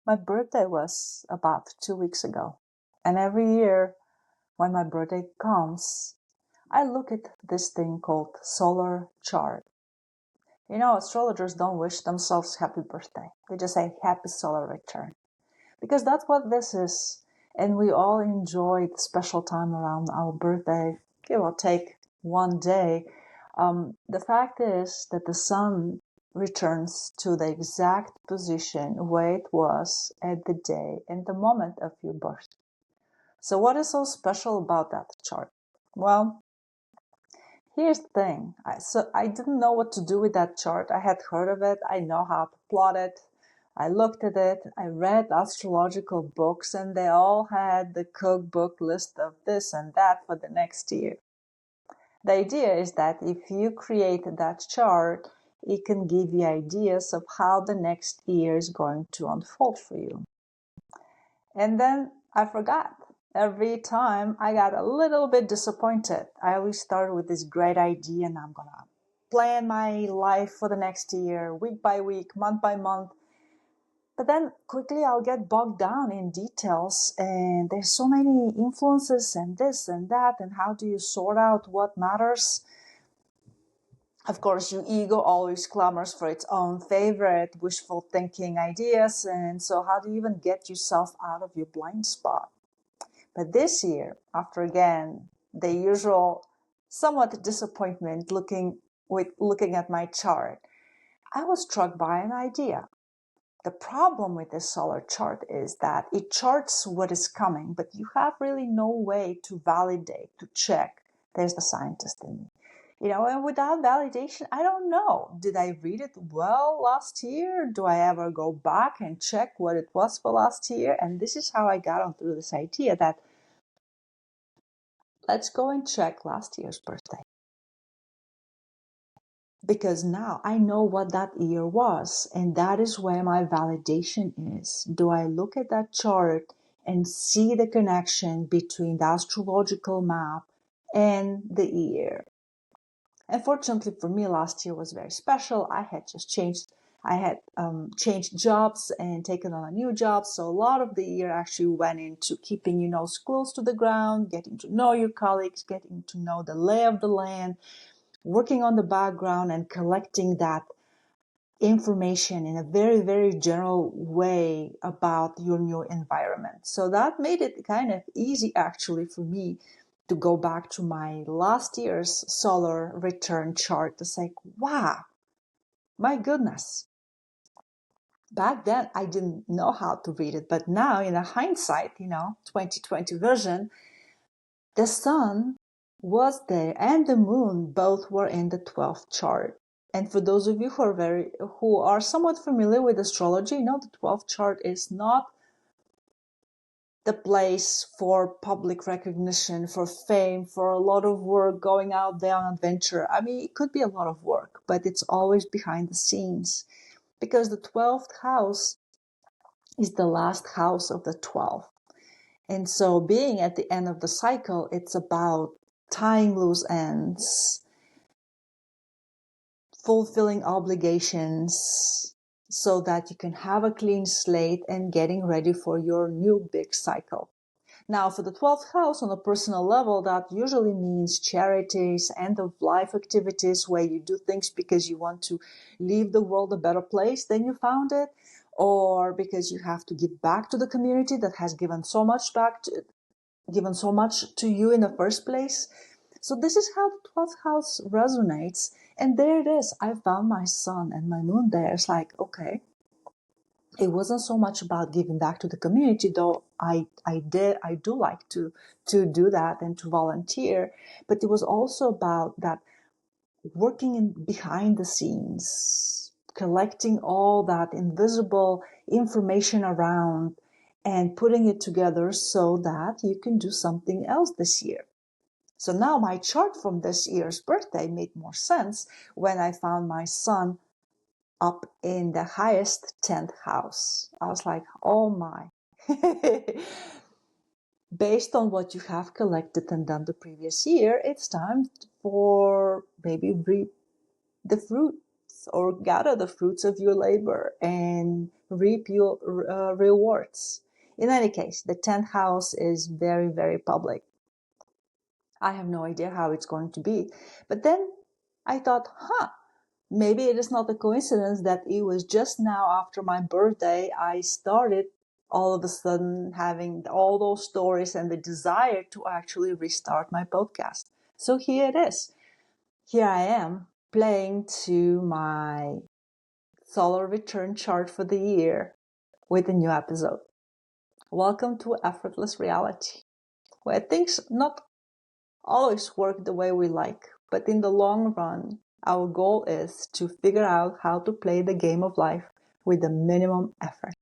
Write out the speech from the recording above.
My birthday was about 2 weeks ago. And every year when my birthday comes, I look at this thing called solar chart. You know, astrologers don't wish themselves happy birthday. They just say happy solar return. Because that's what this is. And we all enjoy the special time around our birthday, give or take one day. The fact is that the sun returns to the exact position where it was at the day and the moment of your birth. So what is so special about that chart? Well, here's the thing. I didn't know what to do with that chart. I had heard of it. I know how to plot it. I looked at it. I read astrological books, and they all had the cookbook list of this and that for the next year. The idea is that if you create that chart, it can give you ideas of how the next year is going to unfold for you. And then I forgot. Every time I got a little bit disappointed. I always start with this great idea and I'm gonna plan my life for the next year, week by week, month by month. But then quickly I'll get bogged down in details and there's so many influences and this and that, and how do you sort out what matters? Of course, your ego always clamors for its own favorite wishful thinking ideas, and so how do you even get yourself out of your blind spot? But this year, after again the usual somewhat disappointment looking at my chart, I was struck by an idea. The problem with this solar chart is that it charts what is coming, but you have really no way to validate, to check. There's the scientist in me. You know, and without validation, I don't know. Did I read it well last year? Do I ever go back and check what it was for last year? And this is how I got onto this idea that let's go and check last year's birthday. Because now I know what that year was, and that is where my validation is. Do I look at that chart and see the connection between the astrological map and the year? Unfortunately for me, last year was very special. I had changed jobs and taken on a new job. So a lot of the year actually went into keeping your nose close to the ground, getting to know your colleagues, getting to know the lay of the land, working on the background and collecting that information in a very, very general way about your new environment. So that made it kind of easy actually for me to go back to my last year's solar return chart to say, wow, my goodness. Back then, I didn't know how to read it, but now in a hindsight, 2020 version, the sun was there and the moon both were in the 12th chart. And for those of you who are somewhat familiar with astrology, the 12th chart is not the place for public recognition, for fame, for a lot of work, going out there on adventure. I mean, it could be a lot of work, but it's always behind the scenes because the 12th house is the last house of the 12. And so being at the end of the cycle, it's about tying loose ends, fulfilling obligations so that you can have a clean slate and getting ready for your new big cycle. Now, for the 12th house on a personal level, that usually means charities, end of life activities where you do things because you want to leave the world a better place than you found it, or because you have to give back to the community that has given so much to you in the first place. So this is how the 12th house resonates. And there it is. I found my sun and my moon there. It's like, okay, it wasn't so much about giving back to the community, though I do like to do that and to volunteer. But it was also about that working behind the scenes, collecting all that invisible information around and putting it together so that you can do something else this year. So now my chart from this year's birthday made more sense when I found my sun up in the highest 10th house. I was like, oh my. Based on what you have collected and done the previous year, it's time for maybe reap the fruits truth or gather the fruits of your labor and reap your rewards. In any case, the 10th house is very, very public. I have no idea how it's going to be. But then I thought, maybe it is not a coincidence that it was just now after my birthday I started all of a sudden having all those stories and the desire to actually restart my podcast. So here it is. Here I am playing to my solar return chart for the year with a new episode. Welcome to Effortless Reality, where things not always work the way we like, but in the long run, our goal is to figure out how to play the game of life with the minimum effort.